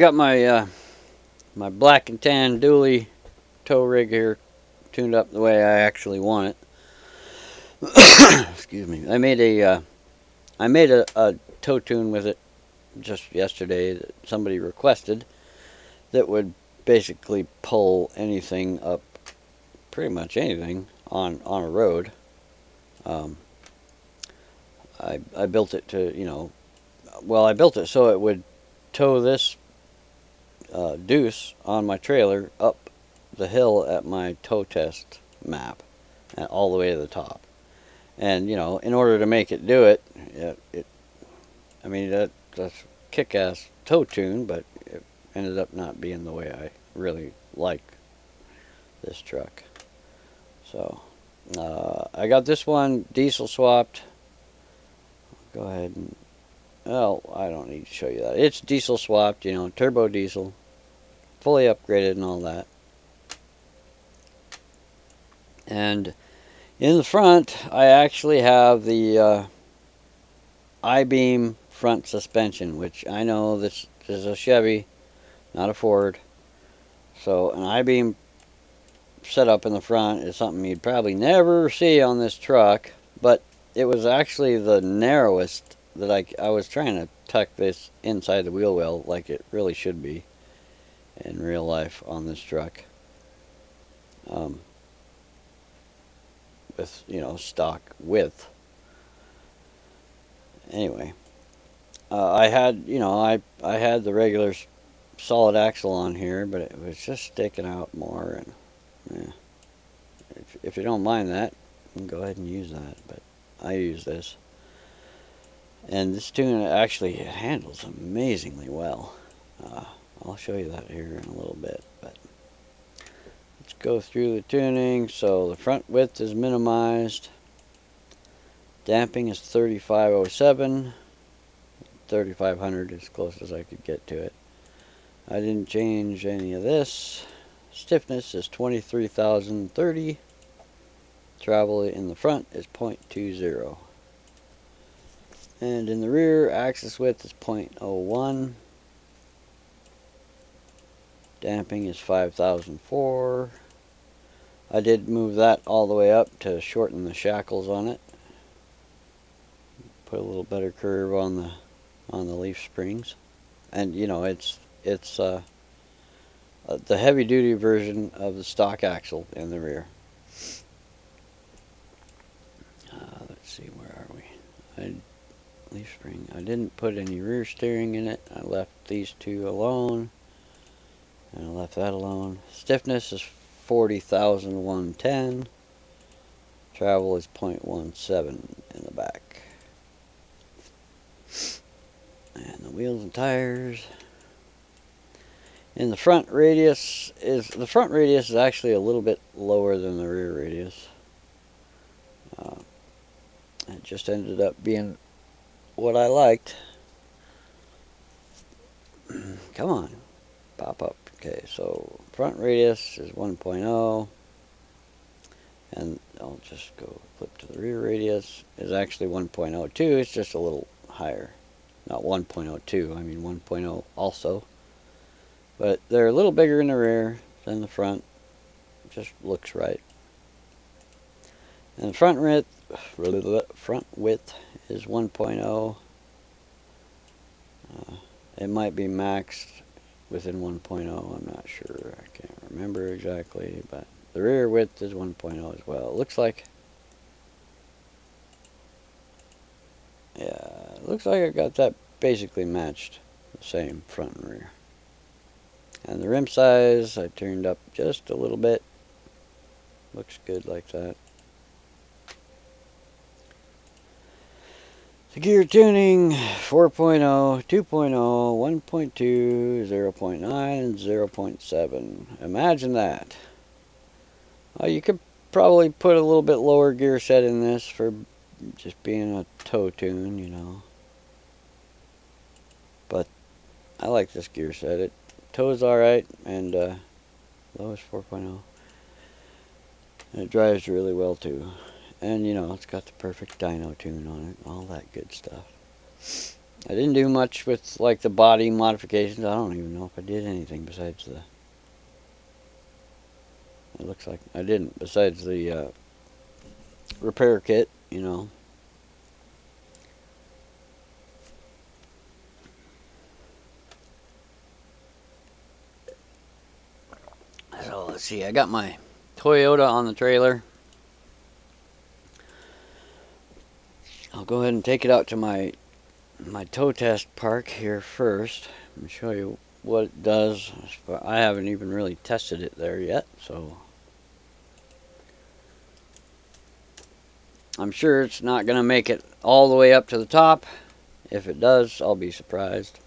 got my my black and tan dually tow rig here tuned up the way I actually want it. Excuse me. I made a tow tune with it just yesterday that somebody requested that would basically pull anything up, pretty much anything on a road. Um, I built it to, well, I built it so it would tow this deuce on my trailer up the hill at my tow test map and all the way to the top. And in order to make it do it, I mean that's kick-ass tow tune, but it ended up not being the way I really like this truck. So I got this one diesel swapped. Go ahead and, well, I don't need to show you that. It's diesel swapped, turbo diesel, fully upgraded and all that. And in the front, I actually have the I-beam front suspension, which I know this is a Chevy, not a Ford. So an I-beam setup in the front is something you'd probably never see on this truck, but it was actually the narrowest that I was trying to tuck this inside the wheel well like it really should be in real life on this truck. With, stock width. Anyway, I had, I had the regular solid axle on here, but it was just sticking out more, and if you don't mind that, you can go ahead and use that, but I use this. And this tune actually handles amazingly well. I'll show you that here in a little bit, but let's go through the tuning. So the front width is minimized. Damping is 3507. 3500 as close as I could get to it. I didn't change any of this. Stiffness is 23,030. Travel in the front is 0.20. And in the rear, axis width is 0.01. Damping is 5,004. I did move that all the way up to shorten the shackles on it. Put a little better curve on the leaf springs. And it's the heavy duty version of the stock axle in the rear. Let's see, where are we? Leaf spring. I didn't put any rear steering in it. I left these two alone. And I left that alone. Stiffness is 40,110. Travel is 0.17 in the back. And the wheels and tires. In the front radius is actually a little bit lower than the rear radius. It just ended up being what I liked. Come on, pop up. Okay, so front radius is 1.0, and I'll just go flip to the rear radius. Is actually 1.02. It's just a little higher. Not 1.02, I mean 1.0 also. But they're a little bigger in the rear than the front. It just looks right. And the front width is 1.0. It might be maxed within 1.0. I'm not sure. I can't remember exactly. But the rear width is 1.0 as well. It looks like, yeah, it looks like I got that basically matched. The same front and rear. And the rim size I turned up just a little bit. Looks good like that. The gear tuning, 4.0, 2.0, 1.2, 0.9, and 0.7. Imagine that. You could probably put a little bit lower gear set in this for just being a tow tune, But I like this gear set. It tows alright, and lowest 4.0. And it drives really well too. And it's got the perfect dyno tune on it, all that good stuff. I didn't do much with like the body modifications. I don't even know if I did anything besides the. It looks like I didn't besides the repair kit, you know. So let's see. I got my Toyota on the trailer. I'll go ahead and take it out to my tow test park here first and show you what it does. I haven't even really tested it there yet, so I'm sure it's not going to make it all the way up to the top. If it does, I'll be surprised.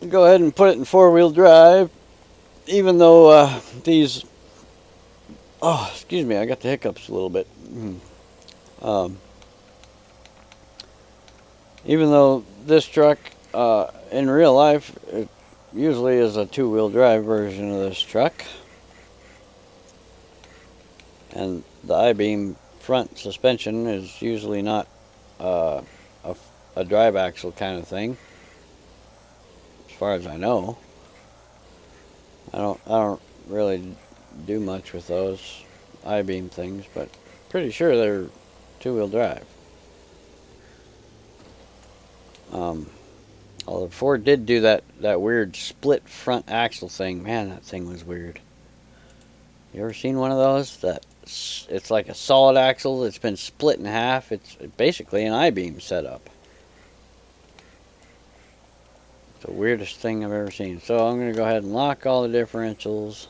Go ahead and put it in four-wheel drive, even though these, oh, excuse me, I got the hiccups a little bit. Um, Even though this truck, in real life, it usually is a two-wheel drive version of this truck. And the I-beam front suspension is usually not uh, a drive axle kind of thing, as far as I know. I don't really do much with those I-beam things, but pretty sure they're two-wheel drive. Although Ford did do that weird split front axle thing. Man, that thing was weird. You ever seen one of those? It's like a solid axle that's been split in half. It's basically an I-beam setup. It's the weirdest thing I've ever seen. So I'm going to go ahead and lock all the differentials.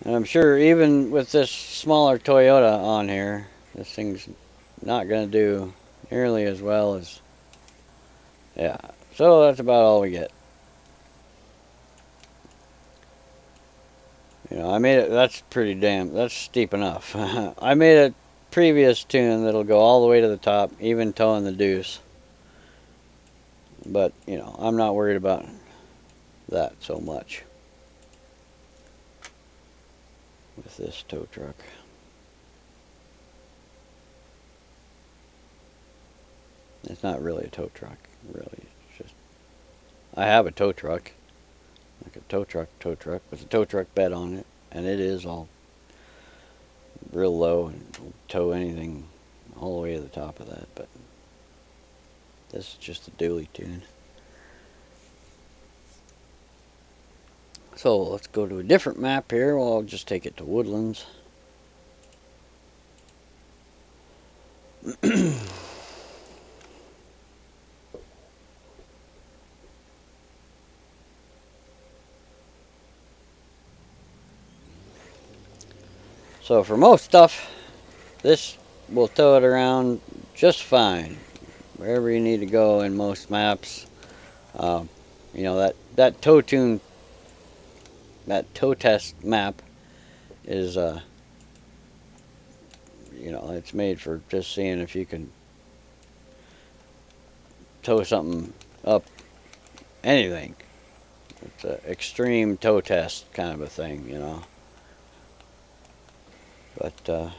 And I'm sure even with this smaller Toyota on here, this thing's not going to do nearly as well as... Yeah, so that's about all we get. You know, I made it, that's steep enough. I made a previous tune that'll go all the way to the top, even towing the deuce. But, you know, I'm not worried about that so much with this tow truck. It's not really a tow truck, really. It's just, I have a tow truck, like a tow truck with a tow truck bed on it, and it is all real low and will tow anything all the way to the top of that, but this is just a dually tune. So let's go to a different map here. Well, I'll just take it to Woodlands. So for most stuff, this will tow it around just fine. Wherever you need to go in most maps. You know, that tow tune, that tow test map is, you know, it's made for just seeing if you can tow something up, anything. It's an extreme tow test kind of a thing, you know. But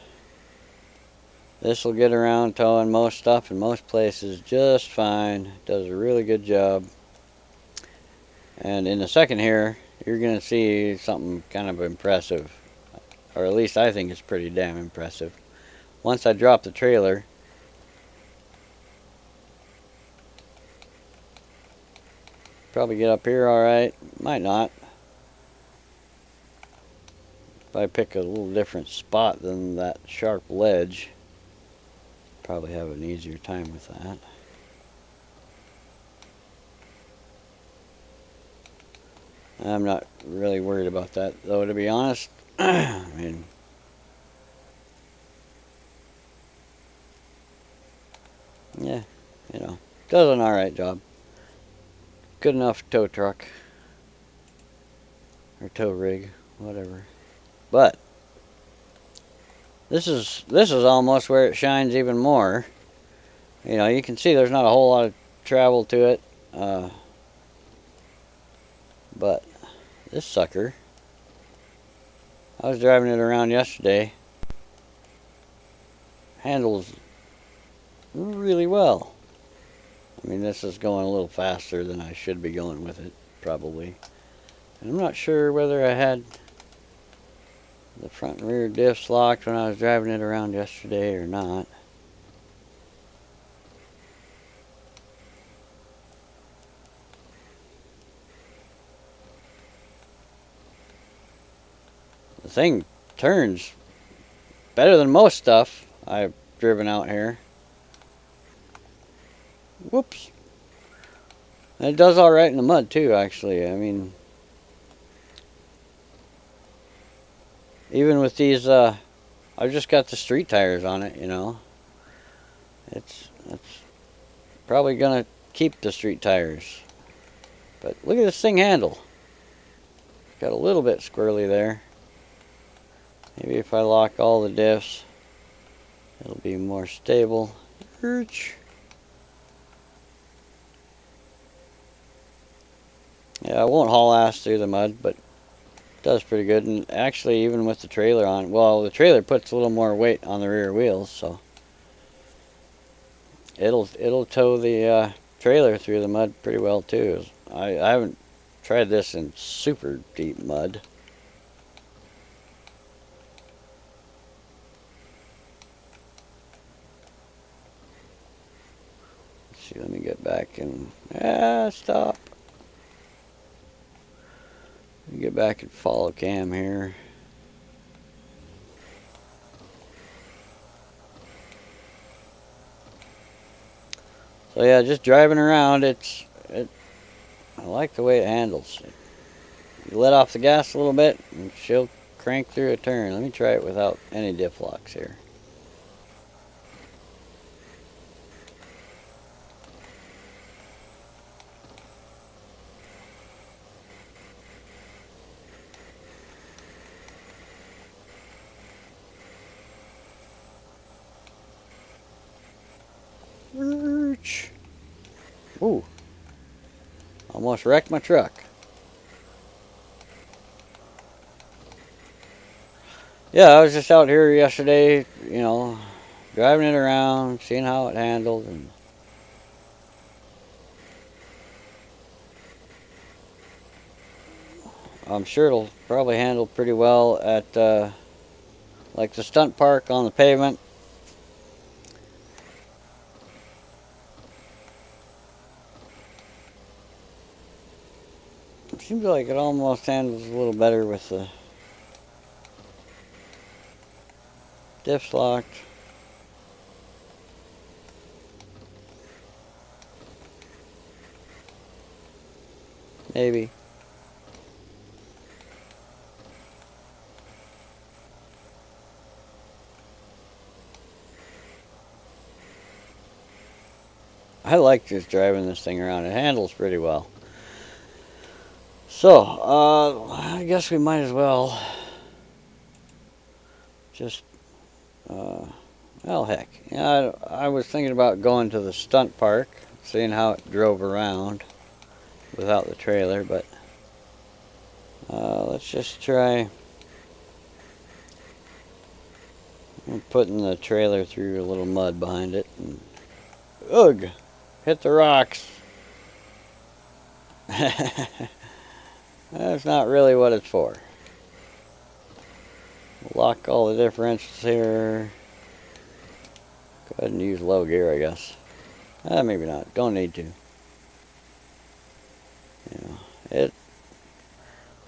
this will get around towing most stuff in most places just fine. It does a really good job. And in a second here, you're going to see something kind of impressive. Or at least I think it's pretty damn impressive. Once I drop the trailer, probably get up here alright. Might not. If I pick a little different spot than that sharp ledge, probably have an easier time with that. I'm not really worried about that, though, to be honest. I mean, yeah, you know, does an alright job. Good enough tow truck. Or tow rig, whatever. But this is almost where it shines even more. You know, you can see there's not a whole lot of travel to it. But this sucker, I was driving it around yesterday, handles really well. I mean, this is going a little faster than I should be going with it, probably. And I'm not sure whether I had the front and rear diffs locked when I was driving it around yesterday or not. The thing turns better than most stuff I've driven out here. Whoops. And it does alright in the mud too, actually. I mean, even with these, I've just got the street tires on it, you know. It's probably gonna keep the street tires. But look at this thing handle. Got a little bit squirrely there. Maybe if I lock all the diffs, it'll be more stable. Yeah, I won't haul ass through the mud, but it does pretty good. And actually, even with the trailer on, well, the trailer puts a little more weight on the rear wheels, so it'll tow the trailer through the mud pretty well too. I haven't tried this in super deep mud. Let's see, let me get back and stop. Let me get back and follow cam here. So yeah, just driving around, I like the way it handles. You let off the gas a little bit, and she'll crank through a turn. Let me try it without any diff locks here. Ooh, almost wrecked my truck. Yeah, I was just out here yesterday, you know, driving it around, seeing how it handled, and I'm sure it'll probably handle pretty well at like the stunt park on the pavement. It seems like it almost handles a little better with the diffs locked. Maybe. I like just driving this thing around. It handles pretty well. So, I guess we might as well just, well, heck. Yeah, I was thinking about going to the stunt park, seeing how it drove around without the trailer, but let's just try putting the trailer through a little mud behind it. And, ugh! Hit the rocks. That's not really what it's for. Lock all the differentials here. Go ahead and use low gear, I guess. Maybe not. Don't need to. You know, it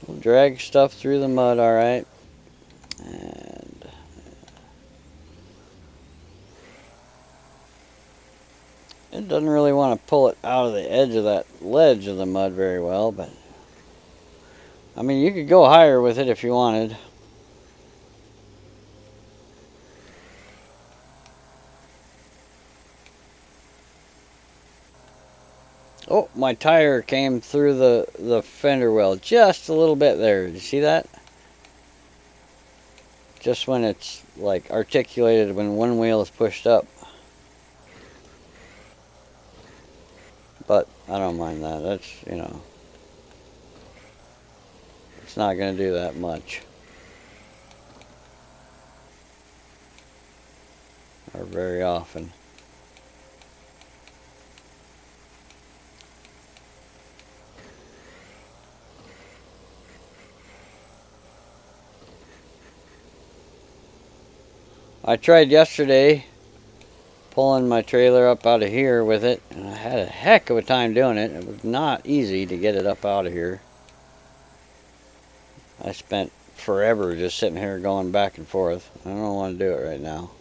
will drag stuff through the mud, all right. And it doesn't really want to pull it out of the edge of that ledge of the mud very well, but I mean, you could go higher with it if you wanted. Oh, my tire came through the fender well just a little bit there. Did you see that? Just when it's like articulated when one wheel is pushed up. But I don't mind that. That's, it's not going to do that much. Or very often. I tried yesterday pulling my trailer up out of here with it, and I had a heck of a time doing it. It was not easy to get it up out of here. I spent forever just sitting here going back and forth. I don't want to do it right now.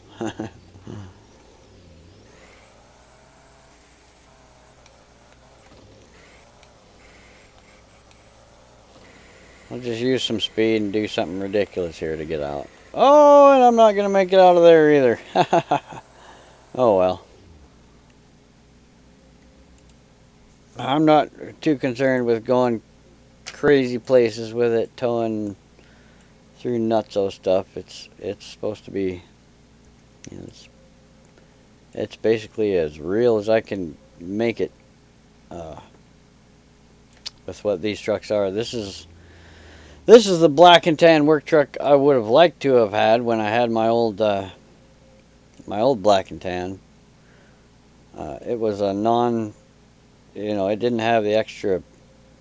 I'll just use some speed and do something ridiculous here to get out. Oh, and I'm not going to make it out of there either. Oh well. I'm not too concerned with going crazy places with it, towing through nutso stuff. It's supposed to be, it's basically as real as I can make it uh, with what these trucks are. This is the black and tan work truck I would have liked to have had when I had my old black and tan. It was a it didn't have the extra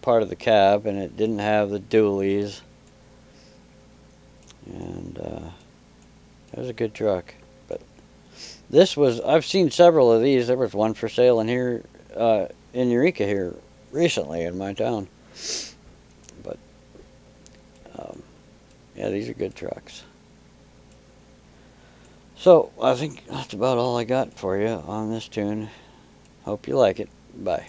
part of the cab, and it didn't have the dualies, and it was a good truck. But I've seen several of these. There was one for sale in here, in Eureka here recently in my town. But yeah, these are good trucks. So I think that's about all I got for you on this tune. Hope you like it. Bye.